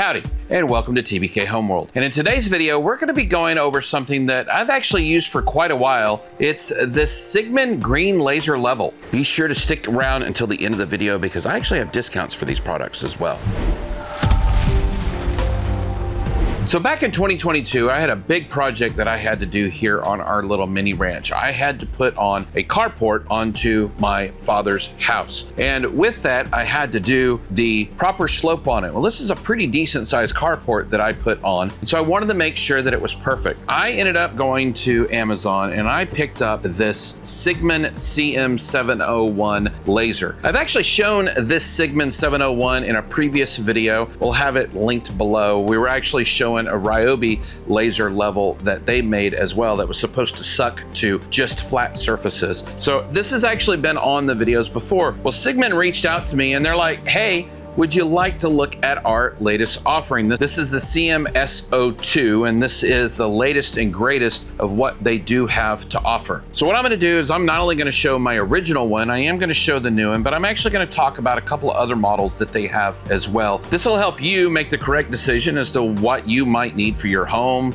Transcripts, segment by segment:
Howdy, and welcome to TBK Home World. And in today's video, we're going to be going over something that I've actually used for quite a while. It's this Cigman Green Laser Level. Be sure to stick around until the end of the video because I actually have discounts for these products as well. So back in 2022, I had a big project that I had to do here on our little mini ranch. I had to put on a carport onto my father's house. And with that, I had to do the proper slope on it. Well, this is a pretty decent sized carport that I put on. And so I wanted to make sure that it was perfect. I ended up going to Amazon and I picked up this Sigman CM-701 laser. I've actually shown this Sigman 701 in a previous video. We'll have it linked below. We were actually showing a Ryobi laser level that they made as well that was supposed to suck to just flat surfaces. So this has actually been on the videos before. Well, Cigman reached out to me and they're like, hey, would you like to look at our latest offering? This is the CM02, and this is the latest and greatest of what they do have to offer. So what I'm gonna do is I'm not only gonna show my original one, I am gonna show the new one, but I'm actually gonna talk about a couple of other models that they have as well. This will help you make the correct decision as to what you might need for your home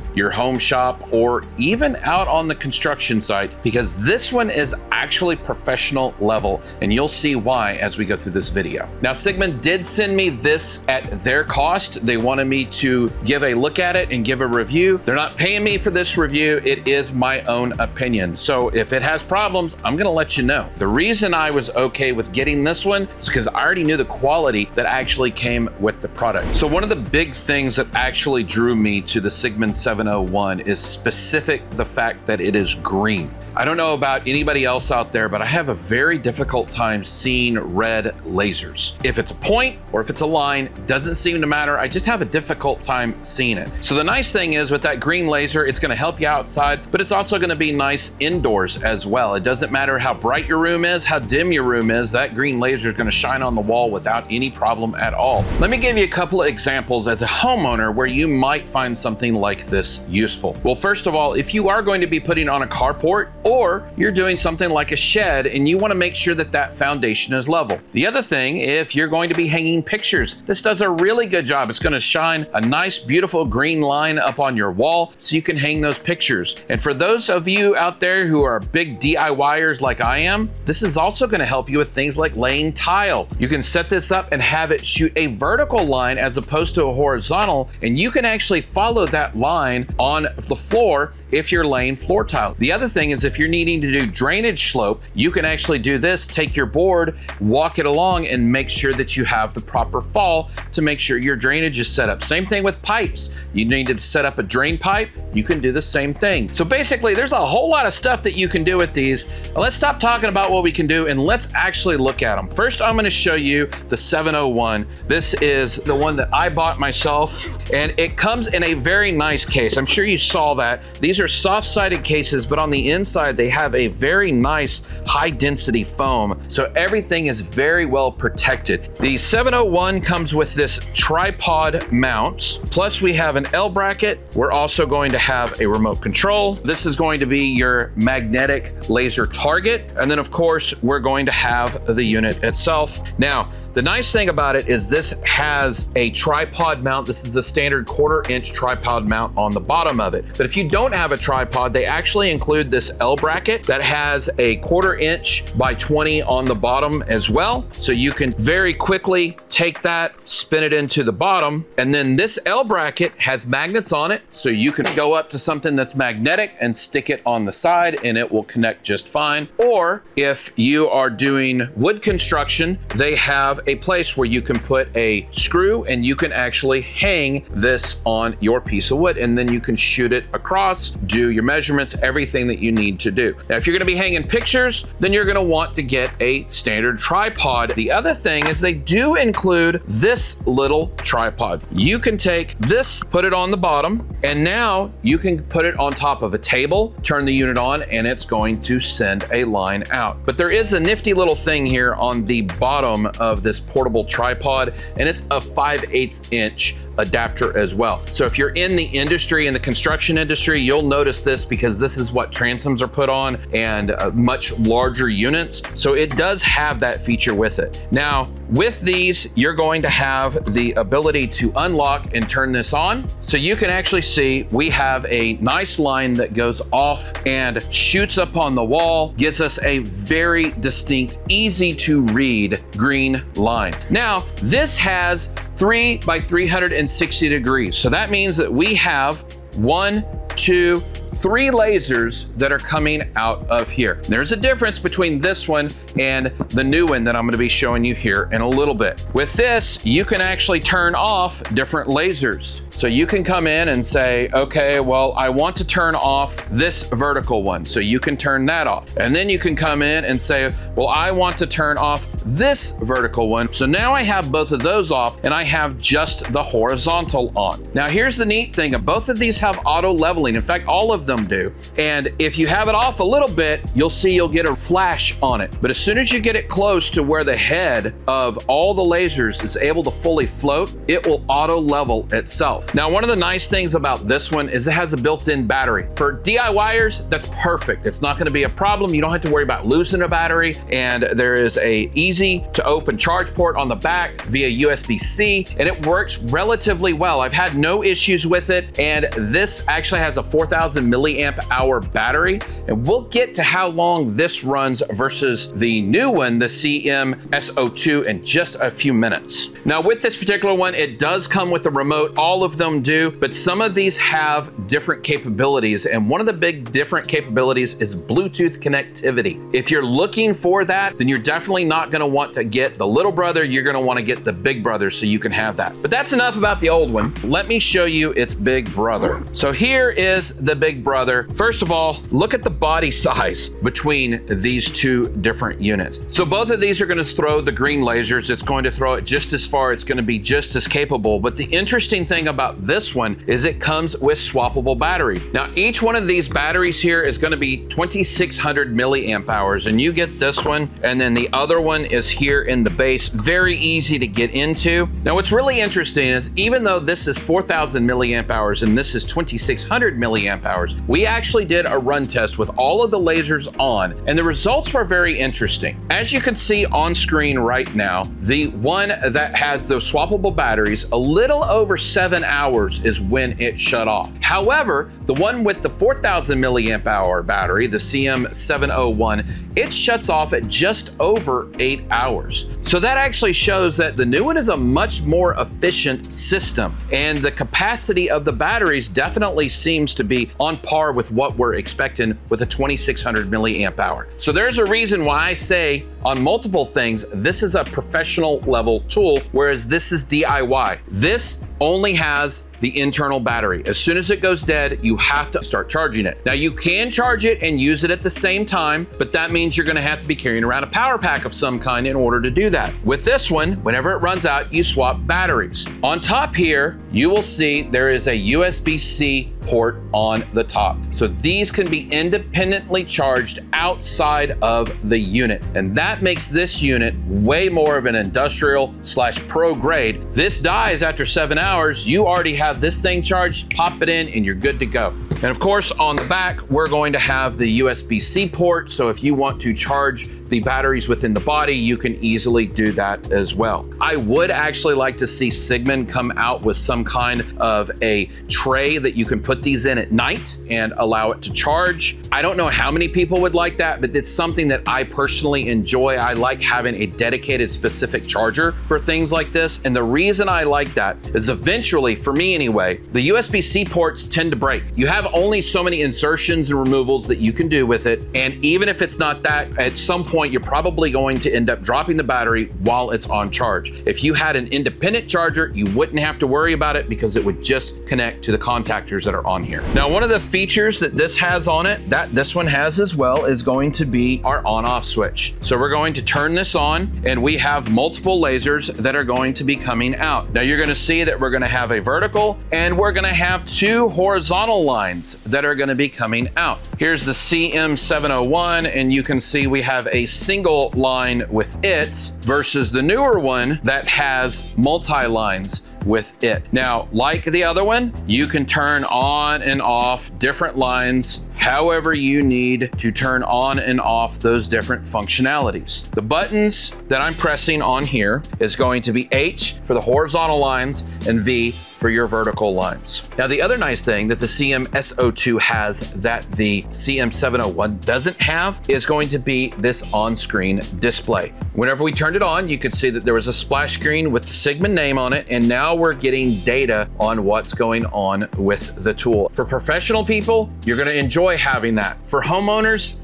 shop, or even out on the construction site, because this one is actually professional level, and you'll see why as we go through this video. Now, Cigman did send me this at their cost. They wanted me to give a look at it and give a review. They're not paying me for this review. It is my own opinion. So if it has problems, I'm gonna let you know. The reason I was okay with getting this one is because I already knew the quality that actually came with the product. So one of the big things that actually drew me to the Sigman 701 is specific the fact that it is green. I don't know about anybody else out there, but I have a very difficult time seeing red lasers. If it's a point or if it's a line, doesn't seem to matter. I just have a difficult time seeing it. So the nice thing is with that green laser, it's gonna help you outside, but it's also gonna be nice indoors as well. It doesn't matter how bright your room is, how dim your room is, that green laser is gonna shine on the wall without any problem at all. Let me give you a couple of examples as a homeowner where you might find something like this useful. Well, first of all, if you are going to be putting on a carport, or you're doing something like a shed and you want to make sure that that foundation is level. The other thing, if you're going to be hanging pictures, this does a really good job. It's going to shine a nice, beautiful green line up on your wall so you can hang those pictures. And for those of you out there who are big DIYers like I am, this is also going to help you with things like laying tile. You can set this up and have it shoot a vertical line as opposed to a horizontal, and you can actually follow that line on the floor if you're laying floor tile. The other thing is if you're needing to do drainage slope, you can actually do this, take your board, walk it along, and make sure that you have the proper fall to make sure your drainage is set up. Same thing with pipes. You need to set up a drain pipe, you can do the same thing. So basically, there's a whole lot of stuff that you can do with these. Let's stop talking about what we can do and let's actually look at them. First, I'm gonna show you the 701. This is the one that I bought myself, and it comes in a very nice case. I'm sure you saw that. These are soft-sided cases, but on the inside, they have a very nice high density foam, so everything is very well protected. The 701 comes with this tripod mount, plus we have an L bracket. We're also going to have a remote control. This is going to be your magnetic laser target, and then of course we're going to have the unit itself. Now, the nice thing about it is this has a tripod mount. This is a standard 1/4 inch tripod mount on the bottom of it. But if you don't have a tripod, they actually include this L bracket that has a 1/4 inch by 20 on the bottom as well. So you can very quickly take that, spin it into the bottom, and then this L bracket has magnets on it. So you can go up to something that's magnetic and stick it on the side and it will connect just fine. Or if you are doing wood construction, they have a place where you can put a screw and you can actually hang this on your piece of wood, and then you can shoot it across, do your measurements, everything that you need to do. Now, if you're gonna be hanging pictures, then you're gonna want to get a standard tripod. The other thing is they do include this little tripod. You can take this, put it on the bottom, and now you can put it on top of a table, turn the unit on, and it's going to send a line out. But there is a nifty little thing here on the bottom of this portable tripod, and it's a 5/8 inch adapter as well. So if you're in the industry, in the construction industry, you'll notice this because this is what transoms are put on and much larger units. So it does have that feature with it. Now, with these, you're going to have the ability to unlock and turn this on. So you can actually see we have a nice line that goes off and shoots up on the wall, gives us a very distinct, easy to read green line. Now, this has 3 by 360 degrees. So that means that we have 1, 2, 3 lasers that are coming out of here. There's a difference between this one and the new one that I'm going to be showing you here in a little bit. With this, you can actually turn off different lasers. So you can come in and say, okay, well, I want to turn off this vertical one. So you can turn that off. And then you can come in and say, well, I want to turn off this vertical one. So now I have both of those off and I have just the horizontal on. Now here's the neat thing. Both of these have auto leveling. In fact, all of them do. And if you have it off a little bit, you'll see you'll get a flash on it. But as soon as you get it close to where the head of all the lasers is able to fully float, it will auto level itself. Now, one of the nice things about this one is it has a built-in battery. For DIYers, that's perfect. It's not going to be a problem. You don't have to worry about losing a battery. And there is a easy to open charge port on the back via USB-C, and it works relatively well. I've had no issues with it. And this actually has a 4,000 milliamp hour battery. And we'll get to how long this runs versus the new one, the CM-701, in just a few minutes. Now, with this particular one, it does come with the remote. All of them do, but some of these have different capabilities. And one of the big different capabilities is Bluetooth connectivity. If you're looking for that, then you're definitely not going to want to get the little brother. You're going to want to get the big brother so you can have that. But that's enough about the old one. Let me show you its big brother. So here is the big brother. First of all, look at the body size between these two different units. So both of these are going to throw the green lasers. It's going to throw it just as far. It's going to be just as capable. But the interesting thing about this one is it comes with swappable battery. Now, each one of these batteries here is going to be 2,600 milliamp hours, and you get this one, and then the other one is here in the base. Very easy to get into. Now, what's really interesting is even though this is 4,000 milliamp hours and this is 2,600 milliamp hours, we actually did a run test with all of the lasers on, and the results were very interesting. As you can see on screen right now, the one that has those swappable batteries, a little over 7 hours is when it shut off. However, the one with the 4,000 milliamp hour battery, the CM-701, it shuts off at just over 8 hours. So that actually shows that the new one is a much more efficient system, and the capacity of the batteries definitely seems to be on par with what we're expecting with a 2,600 milliamp hour. So there's a reason why I say on multiple things, this is a professional level tool, whereas this is DIY. This only has the internal battery. As soon as it goes dead, you have to start charging it. Now, you can charge it and use it at the same time, but that means you're gonna have to be carrying around a power pack of some kind in order to do that. With this one, whenever it runs out, you swap batteries. On top here, you will see there is a USB-C port on the top. So these can be independently charged outside of the unit. And that makes this unit way more of an industrial/pro grade. This dies after 7 hours, you already have this thing charged, pop it in, and you're good to go. And of course, on the back, we're going to have the USB-C port. So if you want to charge the batteries within the body, you can easily do that as well. I would actually like to see Cigman come out with some kind of a tray that you can put these in at night and allow it to charge. I don't know how many people would like that, but it's something that I personally enjoy. I like having a dedicated specific charger for things like this. And the reason I like that is eventually, for me anyway, the USB-C ports tend to break. You have only so many insertions and removals that you can do with it. And even if it's not that, at some point, you're probably going to end up dropping the battery while it's on charge. If you had an independent charger, you wouldn't have to worry about it because it would just connect to the contactors that are on here. Now, one of the features that this has on it, that this one has as well, is going to be our on-off switch. So we're going to turn this on, and we have multiple lasers that are going to be coming out. Now, you're going to see that we're going to have a vertical, and we're going to have 2 horizontal lines that are going to be coming out. Here's the CM-701, and you can see we have a single line with it versus the newer one that has multi-lines with it. Now, like the other one, you can turn on and off different lines however you need to turn on and off those different functionalities. The buttons that I'm pressing on here is going to be H for the horizontal lines and V for your vertical lines. Now, the other nice thing that the CM-701 has that the CM-701 doesn't have is going to be this on-screen display. Whenever we turned it on, you could see that there was a splash screen with the Cigman name on it, and now we're getting data on what's going on with the tool. For professional people, you're gonna enjoy having that. For homeowners,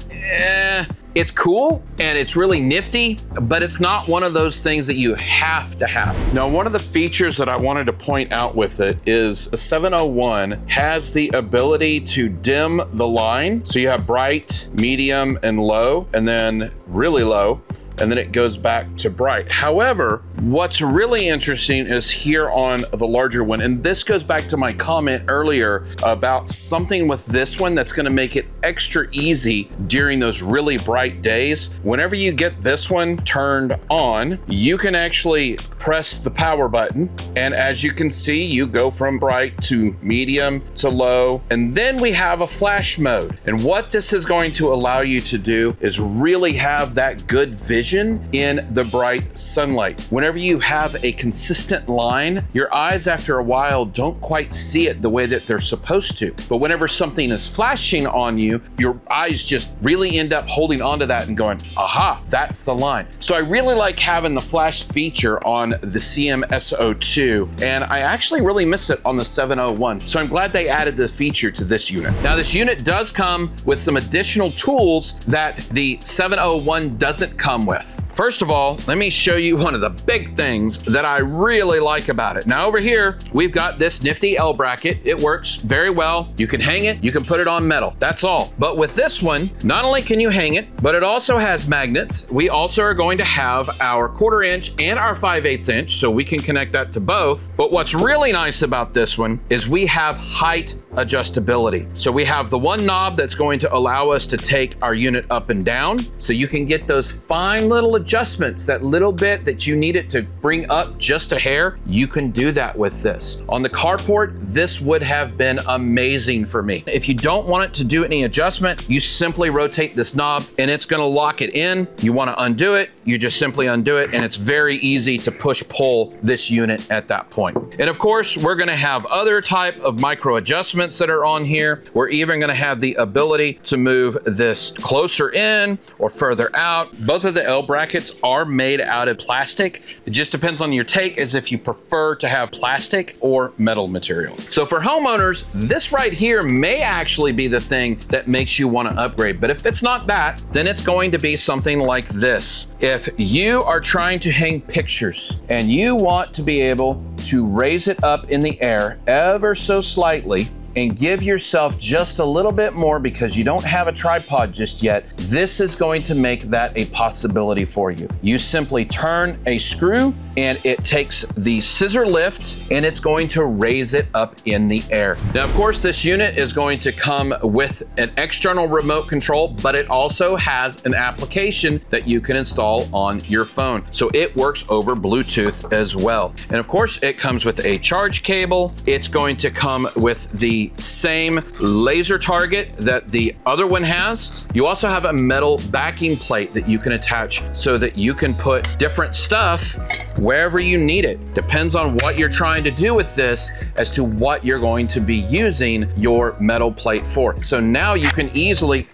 it's cool and it's really nifty, but it's not one of those things that you have to have. Now, one of the features that I wanted to point out with it is a 701 has the ability to dim the line. So you have bright, medium, and low, and then really low, and then it goes back to bright. However, what's really interesting is here on the larger one, and this goes back to my comment earlier about something with this one that's gonna make it extra easy during those really bright days. Whenever you get this one turned on, you can actually press the power button, and as you can see, you go from bright to medium to low, and then we have a flash mode. And what this is going to allow you to do is really have that good vision in the bright sunlight. Whenever you have a consistent line, your eyes after a while don't quite see it the way that they're supposed to. But whenever something is flashing on you, your eyes just really end up holding onto that and going, aha, that's the line. So I really like having the flash feature on the CM-702, and I actually really miss it on the 701. So I'm glad they added the feature to this unit. Now, this unit does come with some additional tools that the 701 doesn't come with. First of all, let me show you one of the big things that I really like about it. Now, over here, we've got this nifty L bracket. It works very well. You can hang it, you can put it on metal, that's all. But with this one, not only can you hang it, but it also has magnets. We also are going to have our 1/4 inch and our 5/8 inch, so we can connect that to both. But what's really nice about this one is we have height adjustability. So we have the one knob that's going to allow us to take our unit up and down, so you can get those fine little adjustments, that little bit that you need it to bring up just a hair. You can do that with this. On the carport, this would have been amazing for me. If you don't want it to do any adjustment, you simply rotate this knob and it's gonna lock it in. You wanna undo it, you just simply undo it, and it's very easy to push-pull this unit at that point. And of course, we're gonna have other type of micro adjustments that are on here. We're even gonna have the ability to move this closer in or further out. Both of the L brackets are made out of plastic. It just depends on your take as if you prefer to have plastic or metal material. So for homeowners, this right here may actually be the thing that makes you wanna upgrade. But if it's not that, then it's going to be something like this. If you are trying to hang pictures and you want to be able to raise it up in the air ever so slightly, and give yourself just a little bit more because you don't have a tripod just yet, this is going to make that a possibility for you. You simply turn a screw and it takes the scissor lift and it's going to raise it up in the air. Now, of course, this unit is going to come with an external remote control, but it also has an application that you can install on your phone. So it works over Bluetooth as well. And of course, it comes with a charge cable. It's going to come with the same laser target that the other one has. You also have a metal backing plate that you can attach so that you can put different stuff wherever you need it. Depends on what you're trying to do with this as to what you're going to be using your metal plate for. So now you can easily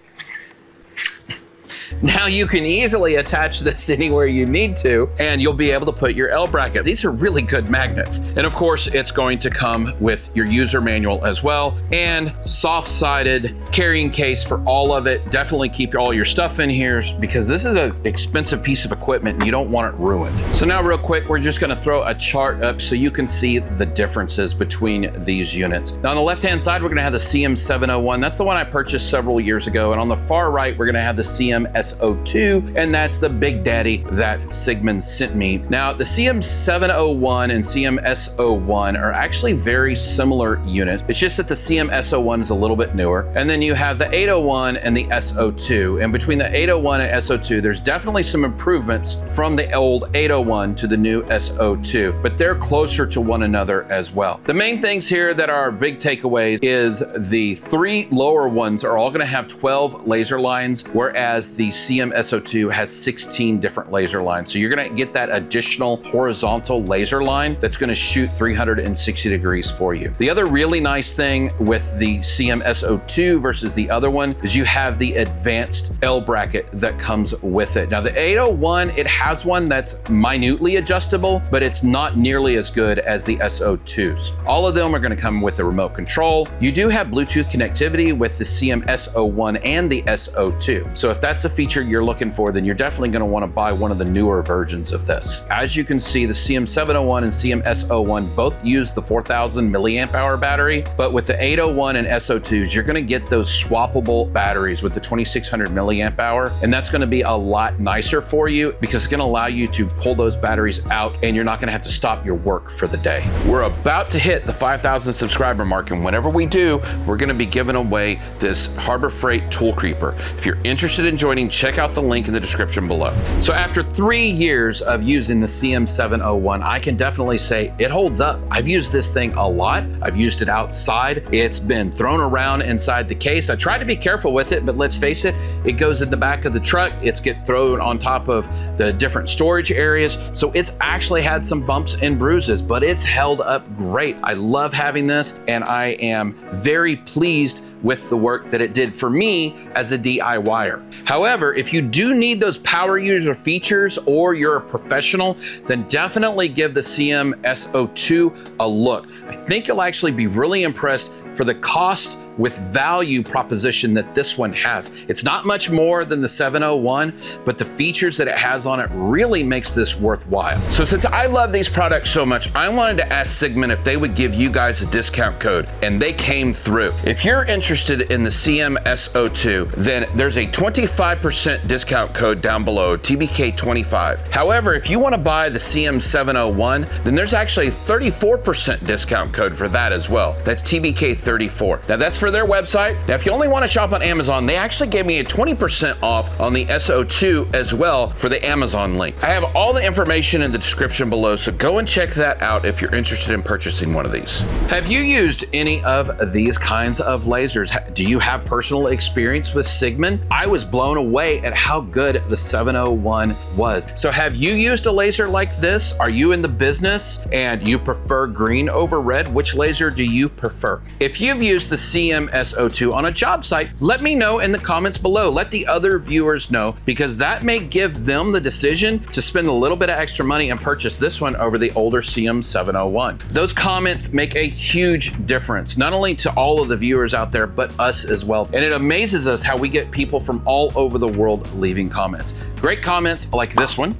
attach this anywhere you need to, and you'll be able to put your L bracket. These are really good magnets. And of course, it's going to come with your user manual as well, and soft-sided carrying case for all of it. Definitely keep all your stuff in here because this is an expensive piece of equipment and you don't want it ruined. So now real quick, we're just gonna throw a chart up so you can see the differences between these units. Now on the left-hand side, we're gonna have the CM-701. That's the one I purchased several years ago. And on the far right, we're gonna have the CM CM-702, and that's the big daddy that Cigman sent me. Now, the CM-701 and CM-S01 are actually very similar units. It's just that the CM-S01 is a little bit newer. And then you have the 801 and the S02. And between the 801 and S02, there's definitely some improvements from the old 801 to the new S02, but they're closer to one another as well. The main things here that are big takeaways is the 3 lower ones are all going to have 12 laser lines, whereas the CM-S02 has 16 different laser lines. So you're going to get that additional horizontal laser line that's going to shoot 360 degrees for you. The other really nice thing with the CM-S02 versus the other one is you have the advanced L bracket that comes with it. Now the 801, it has one that's minutely adjustable, but it's not nearly as good as the S02s. All of them are going to come with the remote control. You do have Bluetooth connectivity with the CM-S01 and the S02. So if that's a feature you're looking for, then you're definitely going to want to buy one of the newer versions of this. As you can see, the CM-701 and CM-S01 both use the 4,000 milliamp hour battery, but with the 801 and S02s, you're going to get those swappable batteries with the 2,600 milliamp hour, and that's going to be a lot nicer for you because it's going to allow you to pull those batteries out and you're not going to have to stop your work for the day. We're about to hit the 5,000 subscriber mark, and whenever we do, we're going to be giving away this Harbor Freight Tool Creeper. If you're interested in joining, check out the link in the description below. So after 3 years of using the CM-701, I can definitely say it holds up. I've used this thing a lot. I've used it outside. It's been thrown around inside the case. I try to be careful with it, but let's face it, it goes in the back of the truck. It's get thrown on top of the different storage areas. So it's actually had some bumps and bruises, but it's held up great. I love having this, and I am very pleased with the work that it did for me as a DIYer. However, if you do need those power user features or you're a professional, then definitely give the CM-S02 a look. I think you'll actually be really impressed for the cost with value proposition that this one has. It's not much more than the 701, but the features that it has on it really makes this worthwhile. So since I love these products so much, I wanted to ask Cigman if they would give you guys a discount code, and they came through. If you're interested in the CM-S02, then there's a 25% discount code down below, TBK25. However, if you want to buy the CM-701, then there's actually a 34% discount code for that as well. That's TBK34. Now that's for their website. Now, if you only want to shop on Amazon, they actually gave me a 20% off on the S02 as well for the Amazon link. I have all the information in the description below, so go and check that out if you're interested in purchasing one of these. Have you used any of these kinds of lasers? Do you have personal experience with Cigman? I was blown away at how good the 701 was. So have you used a laser like this? Are you in the business and you prefer green over red? Which laser do you prefer? If you've used the CM-S02 on a job site, let me know in the comments below. Let the other viewers know, because that may give them the decision to spend a little bit of extra money and purchase this one over the older CM-701. Those comments make a huge difference, not only to all of the viewers out there, but us as well. And it amazes us how we get people from all over the world leaving comments. Great comments like this one.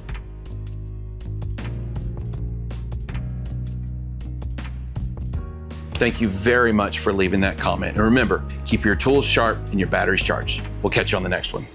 Thank you very much for leaving that comment. And remember, keep your tools sharp and your batteries charged. We'll catch you on the next one.